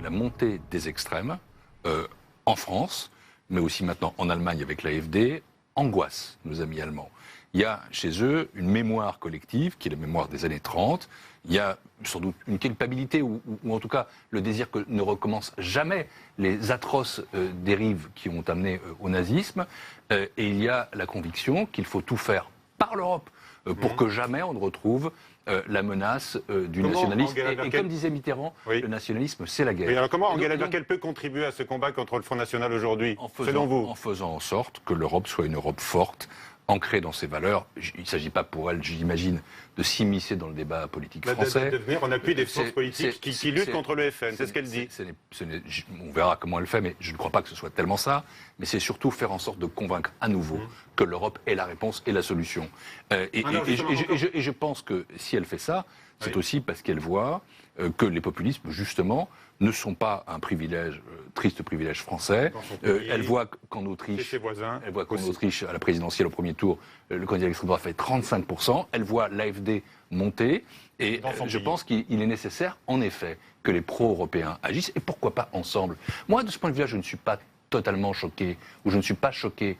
la montée des extrêmes en France, mais aussi maintenant en Allemagne avec l'AfD, angoisse nos amis allemands. Il y a chez eux une mémoire collective, qui est la mémoire des années 30. Il y a sans doute une culpabilité, ou en tout cas le désir que ne recommencent jamais les atroces dérives qui ont amené au nazisme. Et il y a la conviction qu'il faut tout faire par l'Europe pour que jamais on ne retrouve la menace du nationalisme. Et comme disait Mitterrand, le nationalisme, c'est la guerre. Oui, alors comment Angela Merkel peut contribuer à ce combat contre le Front National aujourd'hui, selon vous? En faisant en sorte que l'Europe soit une Europe forte, ancrée dans ses valeurs. Il ne s'agit pas pour elle, j'imagine, de s'immiscer dans le débat politique français. De venir en appui des forces politiques qui luttent contre le FN, c'est ce qu'elle dit. On verra comment elle le fait, mais je ne crois pas que ce soit tellement ça. Mais c'est surtout faire en sorte de convaincre à nouveau que l'Europe est la réponse et la solution. Et je pense que si elle fait ça, c'est aussi parce qu'elle voit que les populismes, justement, ne sont pas un privilège, triste privilège français. Elle voit qu'en Autriche, à la présidentielle au premier tour, le candidat d'extrême droite fait 35%. Elle voit l'AfD monter. Et je pense qu'il est nécessaire, en effet, que les pro-européens agissent. Et pourquoi pas ensemble. Moi, de ce point de vue-là, je ne suis pas totalement choqué, ou je ne suis pas choqué,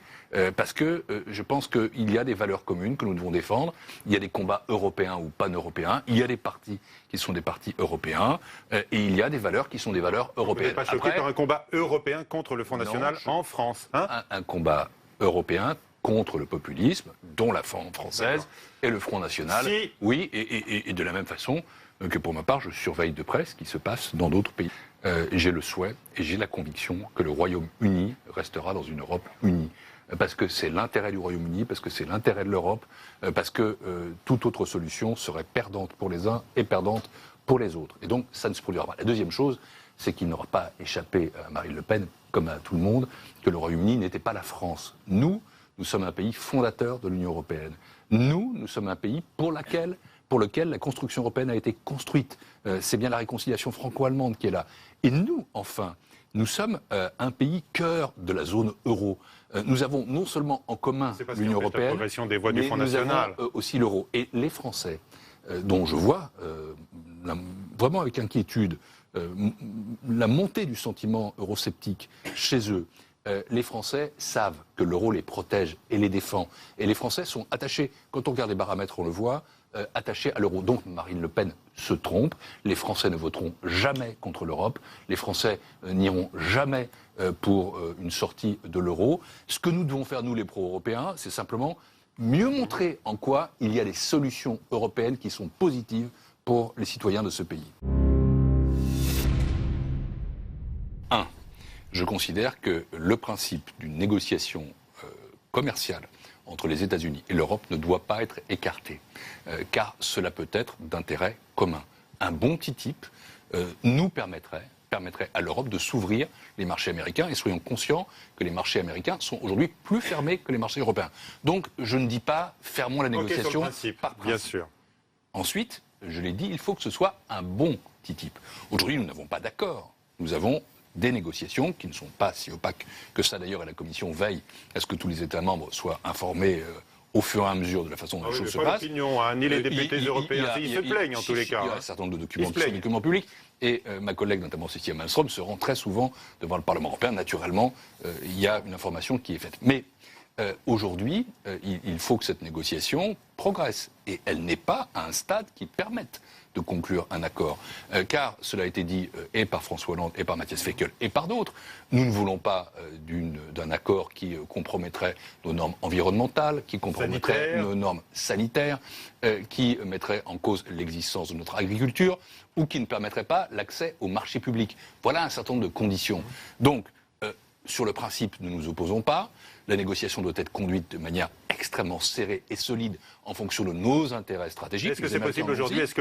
parce que je pense qu'il y a des valeurs communes que nous devons défendre, il y a des combats européens ou pan-européens, il y a des partis qui sont des partis européens, et il y a des valeurs qui sont des valeurs européennes. Vous n'êtes pas choqué par un combat européen contre le Front National en France, hein? Un combat européen contre le populisme, dont la forme française et le Front National, oui, et de la même façon que pour ma part, je surveille de près ce qui se passe dans d'autres pays. J'ai le souhait et j'ai la conviction que le Royaume-Uni restera dans une Europe unie. Parce que c'est l'intérêt du Royaume-Uni, parce que c'est l'intérêt de l'Europe, parce que toute autre solution serait perdante pour les uns et perdante pour les autres. Et donc, ça ne se produira pas. La deuxième chose, c'est qu'il n'aura pas échappé à Marine Le Pen, comme à tout le monde, que le Royaume-Uni n'était pas la France. Nous sommes un pays fondateur de l'Union européenne. Nous sommes un pays pour lequel la construction européenne a été construite. C'est bien la réconciliation franco-allemande qui est là. Et nous, enfin, nous sommes un pays cœur de la zone euro. Nous avons non seulement en commun l'Union européenne, mais nous avons aussi l'euro. Et les Français, dont je vois vraiment avec inquiétude la montée du sentiment eurosceptique chez eux, les Français savent que l'euro les protège et les défend. Et les Français sont attachés, quand on regarde les paramètres, on le voit, attachés à l'euro. Donc Marine Le Pen se trompe. Les Français ne voteront jamais contre l'Europe. Les Français n'iront jamais pour une sortie de l'euro. Ce que nous devons faire, nous les pro-européens, c'est simplement mieux montrer en quoi il y a des solutions européennes qui sont positives pour les citoyens de ce pays. Je considère que le principe d'une négociation commerciale entre les États-Unis et l'Europe ne doit pas être écarté, car cela peut être d'intérêt commun. Un bon TTIP nous permettrait à l'Europe de s'ouvrir les marchés américains, et soyons conscients que les marchés américains sont aujourd'hui plus fermés que les marchés européens. Donc je ne dis pas fermons la négociation par principe. Bien sûr. Ensuite, je l'ai dit, il faut que ce soit un bon TTIP. Aujourd'hui, nous n'avons pas d'accord. Nous avons des négociations qui ne sont pas si opaques que ça d'ailleurs, et la Commission veille à ce que tous les États membres soient informés au fur et à mesure de la façon dont les choses se passent. Ni les députés européens, ils se plaignent en tous les cas. Il y a un certain nombre de documents qui sont des documents publics, et ma collègue, notamment Cécile Malmström, se rend très souvent devant le Parlement européen. Naturellement, il y a une information qui est faite. Mais aujourd'hui, il faut que cette négociation progresse, et elle n'est pas à un stade qui permette de conclure un accord. Car, cela a été dit et par François Hollande et par Matthias Fekl et par d'autres, nous ne voulons pas d'un accord qui compromettrait nos normes environnementales, qui compromettrait nos normes sanitaires, qui mettrait en cause l'existence de notre agriculture, ou qui ne permettrait pas l'accès au marché public. Voilà un certain nombre de conditions. Donc, sur le principe, nous ne nous opposons pas. La négociation doit être conduite de manière extrêmement serrée et solide en fonction de nos intérêts stratégiques. Est-ce que c'est possible aujourd'hui? Est-ce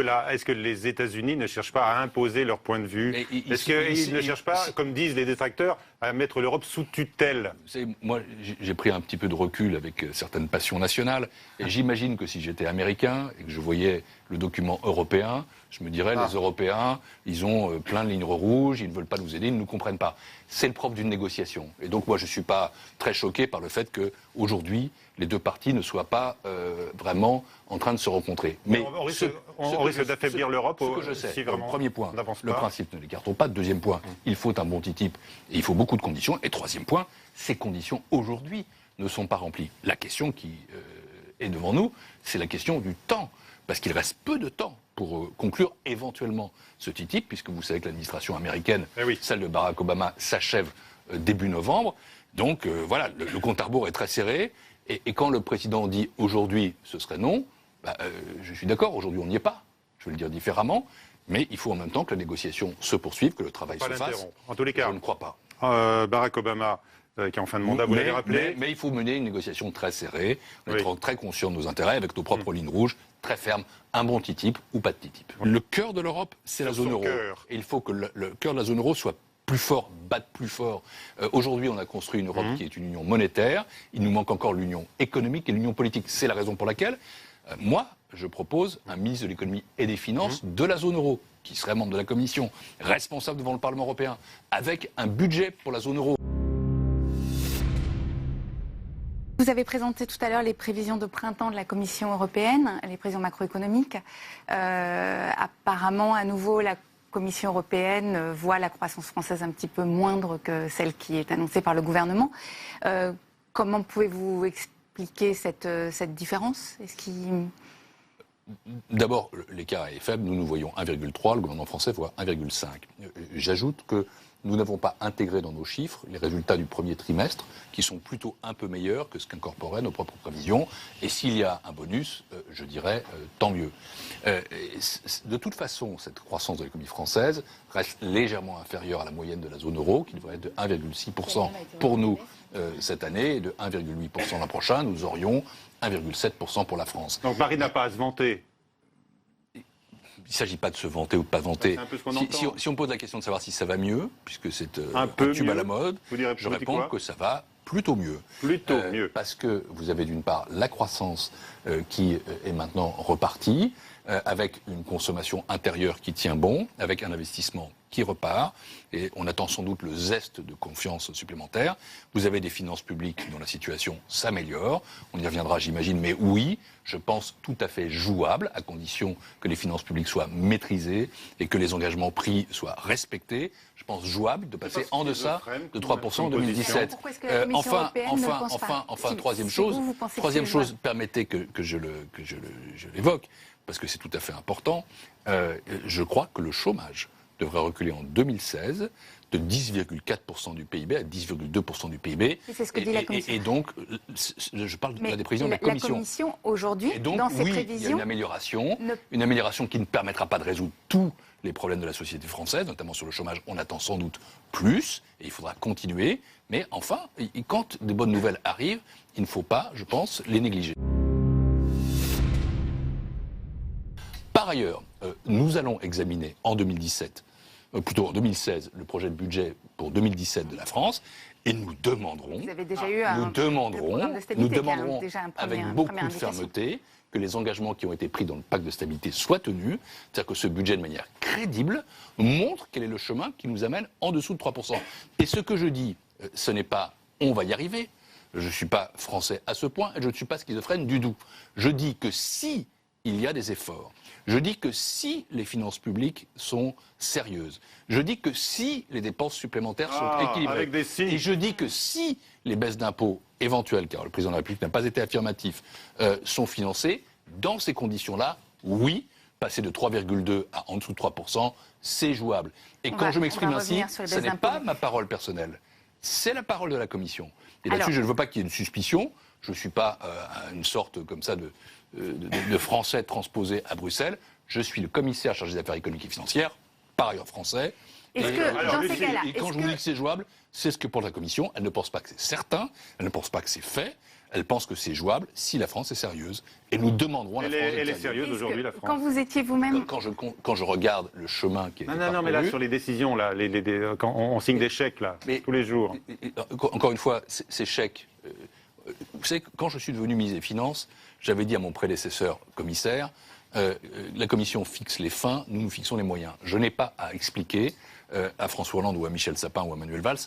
que les États-Unis ne cherchent pas à imposer leur point de vue? Est-ce qu'ils ne cherchent pas, comme disent les détracteurs, à mettre l'Europe sous tutelle? Moi, j'ai pris un petit peu de recul avec certaines passions nationales, et j'imagine que si j'étais américain et que je voyais le document européen, je me dirais, les Européens, ils ont plein de lignes rouges, ils ne veulent pas nous aider, ils ne nous comprennent pas. C'est le propre d'une négociation. Et donc moi, je ne suis pas très choqué par le fait qu'aujourd'hui, les deux parties ne soient pas vraiment en train de se rencontrer. Mais on risque d'affaiblir l'Europe. Ce que je sais, si vraiment premier point, le principe ne l'écartons pas. Deuxième point, il faut un bon TTIP et il faut beaucoup de conditions. Et troisième point, ces conditions aujourd'hui ne sont pas remplies. La question qui est devant nous, c'est la question du temps. Parce qu'il reste peu de temps pour conclure éventuellement ce TTIP, puisque vous savez que l'administration américaine, celle de Barack Obama, s'achève début novembre. Donc voilà, le compte à rebours est très serré. Et quand le président dit aujourd'hui ce serait non, je suis d'accord, aujourd'hui on n'y est pas. Je vais le dire différemment. Mais il faut en même temps que la négociation se poursuive, que le travail se fasse. En tous les cas, je ne crois pas. Barack Obama, qui est en fin de mandat, vous l'avez rappelé. Mais il faut mener une négociation très serrée, être très conscient de nos intérêts, avec nos propres lignes rouges, très fermes, un bon TTIP ou pas de TTIP. Le cœur de l'Europe, c'est la zone euro. Et il faut que le cœur de la zone euro soit plus fort, batte plus fort. Aujourd'hui, on a construit une Europe qui est une union monétaire. Il nous manque encore l'union économique et l'union politique. C'est la raison pour laquelle, moi, je propose un ministre de l'économie et des finances de la zone euro, qui serait membre de la Commission, responsable devant le Parlement européen, avec un budget pour la zone euro. Vous avez présenté tout à l'heure les prévisions de printemps de la Commission européenne, les prévisions macroéconomiques. Apparemment, à nouveau, la Commission européenne voit la croissance française un petit peu moindre que celle qui est annoncée par le gouvernement. Comment pouvez-vous expliquer cette différence ? D'abord, l'écart est faible. Nous voyons 1,3, le gouvernement français voit 1,5. J'ajoute que nous n'avons pas intégré dans nos chiffres les résultats du premier trimestre, qui sont plutôt un peu meilleurs que ce qu'incorporaient nos propres prévisions. Et s'il y a un bonus, je dirais tant mieux. De toute façon, cette croissance de l'économie française reste légèrement inférieure à la moyenne de la zone euro, qui devrait être de 1,6% pour nous cette année, et de 1,8% l'an prochain. Nous aurions 1,7% pour la France. Donc Marine n'a pas à se vanter. Il ne s'agit pas de se vanter ou de ne pas vanter. C'est un peu ce qu'on entend. Si on pose la question de savoir si ça va mieux, puisque c'est un tube à la mode, je réponds que ça va plutôt mieux. Plutôt mieux. Parce que vous avez d'une part la croissance qui est maintenant repartie, avec une consommation intérieure qui tient bon, avec un investissement qui repart, et on attend sans doute le zeste de confiance supplémentaire. Vous avez des finances publiques dont la situation s'améliore, on y reviendra j'imagine, mais oui, je pense tout à fait jouable, à condition que les finances publiques soient maîtrisées et que les engagements pris soient respectés. Je pense jouable de passer en deça de 3% en 2017. Enfin, troisième chose, permettez que je l'évoque, parce que c'est tout à fait important. Je crois que le chômage devrait reculer en 2016 de 10,4% du PIB à 10,2% du PIB. Et c'est ce que dit la Commission. Et donc, je parle de des prévisions de la Commission. La Commission, aujourd'hui, dans ses prévisions... il y a une amélioration qui ne permettra pas de résoudre tous les problèmes de la société française, notamment sur le chômage. On attend sans doute plus, et il faudra continuer. Mais enfin, quand de bonnes nouvelles arrivent, il ne faut pas, je pense, les négliger. Par ailleurs, nous allons examiner en 2016, le projet de budget pour 2017 de la France, et nous demanderons, vous avez déjà eu avec beaucoup de fermeté, que les engagements qui ont été pris dans le pacte de stabilité soient tenus, c'est-à-dire que ce budget, de manière crédible, montre quel est le chemin qui nous amène en dessous de 3%. Et ce que je dis, ce n'est pas « on va y arriver », je ne suis pas français à ce point, et je ne suis pas schizophrène du tout. Je dis que si il y a des efforts, je dis que si les finances publiques sont sérieuses, je dis que si les dépenses supplémentaires sont équilibrées, et je dis que si les baisses d'impôts éventuelles, car le président de la République n'a pas été affirmatif, sont financées, dans ces conditions-là, oui, passer de 3,2 à en dessous de 3%, c'est jouable. Et quand je m'exprime ainsi, ce n'est pas ma parole personnelle, c'est la parole de la Commission. Et là-dessus, je ne veux pas qu'il y ait une suspicion, je ne suis pas une sorte comme ça de Français transposé à Bruxelles. Je suis le commissaire chargé des affaires économiques et financières, par ailleurs français. Et quand je vous dis que c'est jouable, c'est ce que pour la Commission. Elle ne pense pas que c'est certain, elle ne pense pas que c'est fait, elle pense que c'est jouable si la France est sérieuse. Et nous demanderons à la France Elle est sérieuse aujourd'hui, la France. Quand vous étiez vous-même... Quand je regarde le chemin qui est parcouru... Non, mais là, sur les décisions, là, quand on signe des chèques, là, tous les jours. Encore une fois, ces chèques... Vous savez, quand je suis devenu ministre des Finances, j'avais dit à mon prédécesseur commissaire, la Commission fixe les fins, nous fixons les moyens. Je n'ai pas à expliquer à François Hollande ou à Michel Sapin ou à Manuel Valls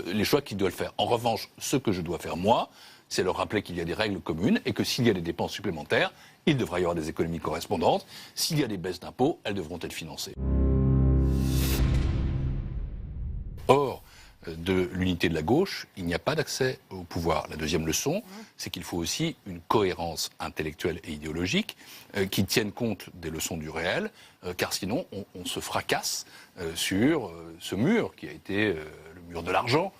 les choix qu'ils doivent faire. En revanche, ce que je dois faire moi, c'est leur rappeler qu'il y a des règles communes et que s'il y a des dépenses supplémentaires, il devra y avoir des économies correspondantes. S'il y a des baisses d'impôts, elles devront être financées. Or, de l'unité de la gauche, il n'y a pas d'accès au pouvoir. La deuxième leçon, c'est qu'il faut aussi une cohérence intellectuelle et idéologique qui tienne compte des leçons du réel, car sinon on se fracasse sur ce mur qui a été le mur de l'argent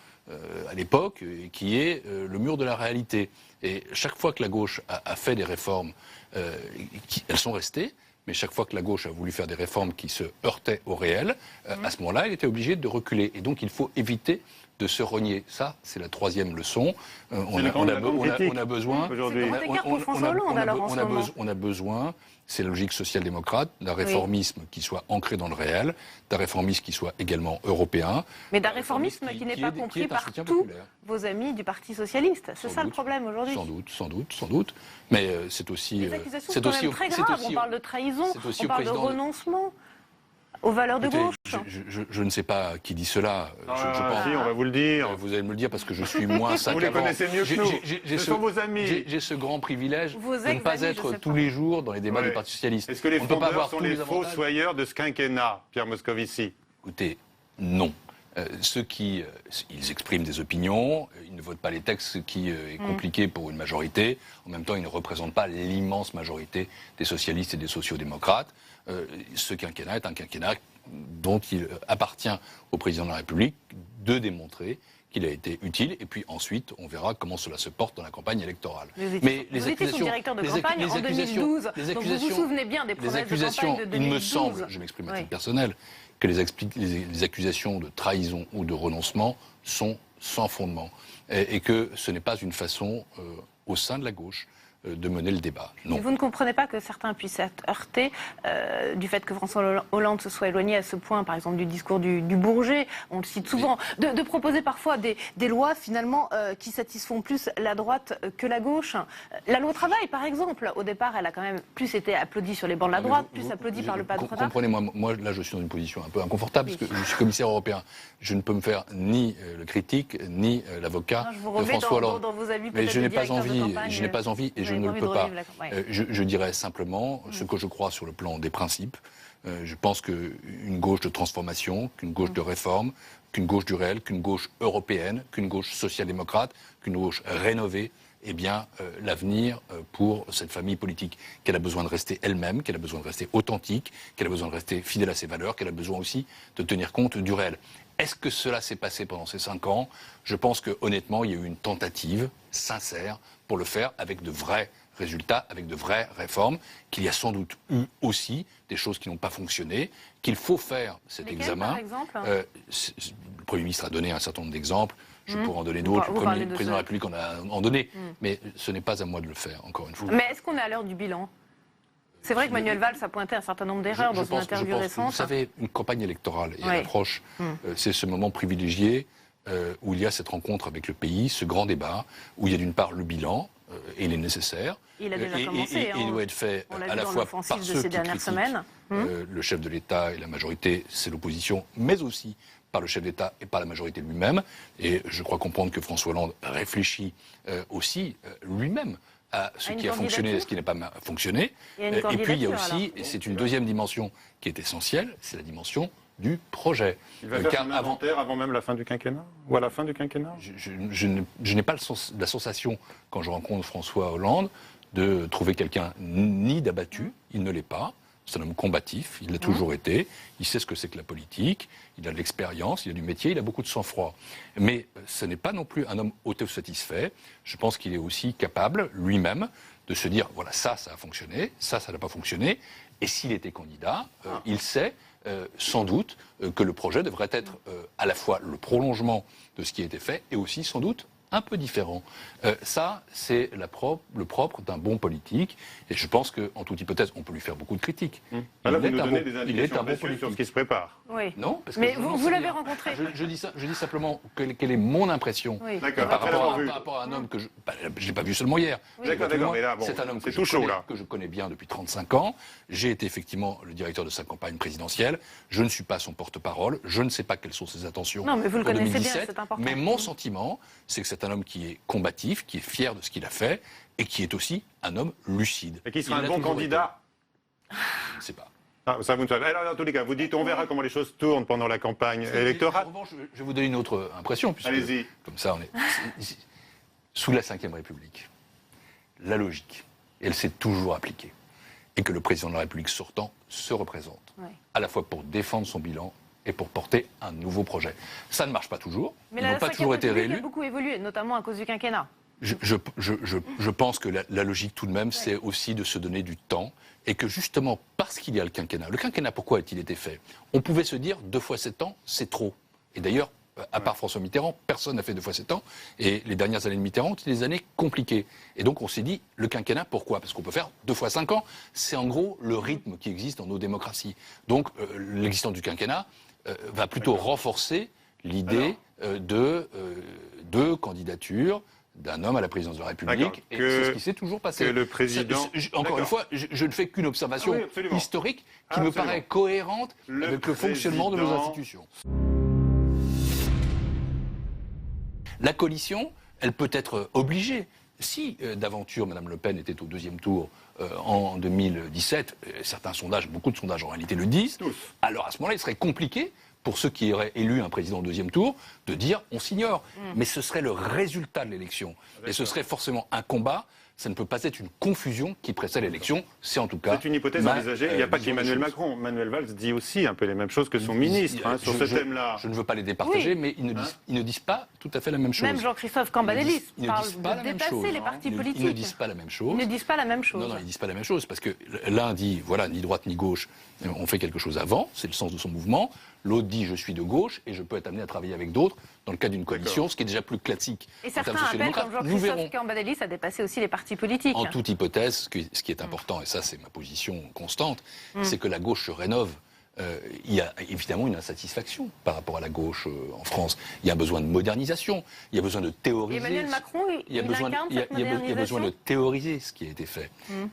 à l'époque et qui est le mur de la réalité. Et chaque fois que la gauche a fait des réformes, elles sont restées. Mais chaque fois que la gauche a voulu faire des réformes qui se heurtaient au réel, à ce moment-là, elle était obligée de reculer. Et donc, il faut éviter de se renier. Ça, c'est la troisième leçon. On a besoin. On a besoin. C'est la logique social-démocrate, d'un réformisme qui soit ancré dans le réel, d'un réformisme qui soit également européen. Mais d'un réformisme qui n'est pas compris par tous vos amis du Parti socialiste. C'est ça le problème aujourd'hui. Sans doute. Mais c'est aussi. Les accusations sont quand même très graves. On parle de trahison, on parle de renoncement aux valeurs de gauche. Je ne sais pas qui dit cela. Je pense. Si, on va vous le dire. Vous allez me le dire parce que je suis moins savant. Vous les connaissez mieux que nous. Ce sont vos amis. J'ai ce grand privilège de ne pas être tous les jours dans les débats du Parti socialiste. Est-ce que les fondeurs sont les fossoyeurs de ce quinquennat, Pierre Moscovici? Écoutez, non. Ceux qui ils expriment des opinions, ils ne votent pas les textes, ce qui est compliqué pour une majorité. En même temps, ils ne représentent pas l'immense majorité des socialistes et des sociodémocrates. Ce quinquennat est un quinquennat dont il appartient au président de la République de démontrer qu'il a été utile, et puis ensuite, on verra comment cela se porte dans la campagne électorale. Mais les accusations, son directeur de campagne en 2012, donc vous vous souvenez bien des promesses de campagne de 2012. Il me semble, je m'exprime à titre personnel, que les accusations de trahison ou de renoncement sont sans fondement, et que ce n'est pas une façon, au sein de la gauche, de mener le débat. Non. Et vous ne comprenez pas que certains puissent être heurtés du fait que François Hollande se soit éloigné à ce point, par exemple, du discours du Bourget, on le cite souvent, de proposer parfois des lois finalement qui satisfont plus la droite que la gauche. La loi travail, par exemple, au départ, elle a quand même plus été applaudie sur les bancs de la droite, plus applaudie par le patronat. Comprenez-moi, moi là je suis dans une position un peu inconfortable, parce que je suis commissaire européen. Je ne peux me faire ni le critique, ni l'avocat de François Hollande. Dans vos avis, mais je n'ai pas envie, et je ne le peux pas. Je dirais simplement ce que je crois sur le plan des principes. Je pense qu'une gauche de transformation, qu'une gauche de réforme, qu'une gauche du réel, qu'une gauche européenne, qu'une gauche social-démocrate, qu'une gauche rénovée, eh bien, l'avenir pour cette famille politique, qu'elle a besoin de rester elle-même, qu'elle a besoin de rester authentique, qu'elle a besoin de rester fidèle à ses valeurs, qu'elle a besoin aussi de tenir compte du réel. Est-ce que cela s'est passé pendant ces 5 ans? Je pense que honnêtement, il y a eu une tentative sincère pour le faire avec de vrais résultats, avec de vraies réformes, qu'il y a sans doute eu aussi des choses qui n'ont pas fonctionné, qu'il faut faire cet examen. Par exemple le Premier ministre a donné un certain nombre d'exemples, je pourrais en donner d'autres, le président de la République en a donné, mais ce n'est pas à moi de le faire, encore une fois. Mais est-ce qu'on est à l'heure du bilan? C'est vrai que Manuel Valls a pointé un certain nombre d'erreurs dans une interview récente. Vous savez, une campagne électorale, et elle approche, c'est ce moment privilégié où il y a cette rencontre avec le pays, ce grand débat, où il y a d'une part le bilan, et il est nécessaire. Il a déjà commencé. Il doit être fait à la fois par ceux qui critiquent le chef de l'État et la majorité, c'est l'opposition, mais aussi par le chef d'État et par la majorité lui-même. Et je crois comprendre que François Hollande réfléchit aussi lui-même à ce qui a fonctionné et ce qui n'a pas fonctionné. Et puis il y a aussi, et c'est une deuxième dimension qui est essentielle, c'est la dimension du projet. Il va faire son inventaire avant même la fin du quinquennat? Ou à la fin du quinquennat? Je n'ai pas la sensation, quand je rencontre François Hollande, de trouver quelqu'un ni d'abattu, il ne l'est pas. C'est un homme combatif, il l'a toujours été, il sait ce que c'est que la politique, il a de l'expérience, il a du métier, il a beaucoup de sang-froid. Mais ce n'est pas non plus un homme autosatisfait. Je pense qu'il est aussi capable, lui-même, de se dire, voilà, ça a fonctionné, ça n'a pas fonctionné. Et s'il était candidat, il sait sans doute que le projet devrait être à la fois le prolongement de ce qui a été fait et aussi sans doute un peu différent. Ça, c'est le propre d'un bon politique. Et je pense qu'en toute hypothèse, on peut lui faire beaucoup de critiques. Là, vous nous donnez des indications précieuses sur ce qui se prépare. Oui. Non, parce que mais vous l'avez rencontré. Je dis simplement quelle est mon impression par rapport à un homme que je n'ai pas vu seulement hier. D'accord, mais là, bon, c'est un homme que je connais bien depuis 35 ans. J'ai été effectivement le directeur de sa campagne présidentielle. Je ne suis pas son porte-parole. Je ne sais pas quelles sont ses intentions. Non, mais vous le connaissez 2017, bien, c'est important. Mais mon sentiment, c'est que cet c'est un homme qui est combatif, qui est fier de ce qu'il a fait, et qui est aussi un homme lucide. Et qui sera un bon candidat? Je ne sais pas. Ah, ça, vous ne savez. Alors, en tous les cas, vous dites, on verra comment les choses tournent pendant la campagne électorale. En revanche, je vais vous donner une autre impression, puisque allez-y. Comme ça, on est sous la Ve République. La logique, elle s'est toujours appliquée, et que le président de la République sortant se représente, à la fois pour défendre son bilan et pour porter un nouveau projet. Ça ne marche pas toujours. Mais ils n'ont pas toujours été réélus. Il a beaucoup évolué, notamment à cause du quinquennat. Je pense que la logique, tout de même, c'est aussi de se donner du temps, et que justement, parce qu'il y a le quinquennat, pourquoi a-t-il été fait? On pouvait se dire 2 fois 7 ans, c'est trop. Et d'ailleurs, à part François Mitterrand, personne n'a fait 2 fois 7 ans, et les dernières années de Mitterrand ont été des années compliquées. Et donc on s'est dit, le quinquennat, pourquoi? Parce qu'on peut faire 2 fois 5 ans. C'est en gros le rythme qui existe dans nos démocraties. Donc l'existence du quinquennat va plutôt renforcer l'idée de candidature d'un homme à la présidence de la République, et c'est ce qui s'est toujours passé. Que le président... Encore une fois, je ne fais qu'une observation historique qui me paraît cohérente avec le fonctionnement de nos institutions. La coalition, elle peut être obligée. Si d'aventure Mme Le Pen était au 2e tour en 2017, certains sondages, beaucoup de sondages en réalité le disent, alors à ce moment-là, il serait compliqué pour ceux qui auraient élu un président au 2e tour, de dire on s'ignore. Mais ce serait le résultat de l'élection. Et ce serait forcément un combat. Ça ne peut pas être une confusion qui précède l'élection. C'est en tout cas... C'est une hypothèse envisagée. Il n'y a pas qu'Emmanuel Macron. Manuel Valls dit aussi un peu les mêmes choses que son ministre sur ce thème-là. Je ne veux pas les départager, mais ils ne disent pas tout à fait la même chose. Même Jean-Christophe Cambadélis parle de dépasser les partis politiques. Ils ne disent pas la même chose. Ils ne disent pas la même chose. Non, ils ne disent pas la même chose. Parce que l'un dit, voilà, ni droite ni gauche, on fait quelque chose avant, c'est le sens de son mouvement. L'autre dit, je suis de gauche et je peux être amené à travailler avec d'autres dans le cadre d'une coalition, ce qui est déjà plus classique. Et certains appellent, comme Jean-Christophe Cambadélis, à dépasser aussi les partis politiques. En toute hypothèse, ce qui est important, et ça c'est ma position constante, c'est que la gauche se rénove. Il y a évidemment une insatisfaction par rapport à la gauche en France. Il y a besoin de modernisation, il y a besoin de théoriser. Emmanuel Macron, il y a besoin de théoriser ce qui a été fait.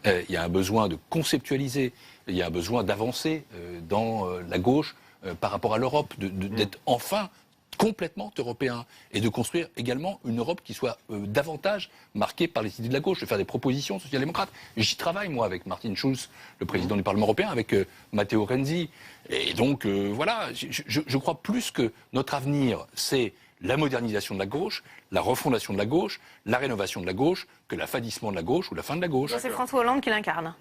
Il y a un besoin de conceptualiser, il y a un besoin d'avancer dans la gauche par rapport à l'Europe, d'être enfin complètement européen, et de construire également une Europe qui soit davantage marquée par les idées de la gauche, de faire des propositions social-démocrates. J'y travaille, moi, avec Martin Schulz, le président du Parlement européen, avec Matteo Renzi. Et donc, voilà, je crois plus que notre avenir, c'est la modernisation de la gauche, la refondation de la gauche, la rénovation de la gauche, que l'affadissement de la gauche ou la fin de la gauche. C'est François Hollande qui l'incarne.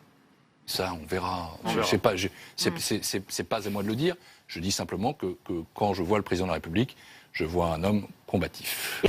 Ça, on verra. Je sais pas, c'est pas à moi de le dire. Je dis simplement que quand je vois le président de la République, je vois un homme combatif.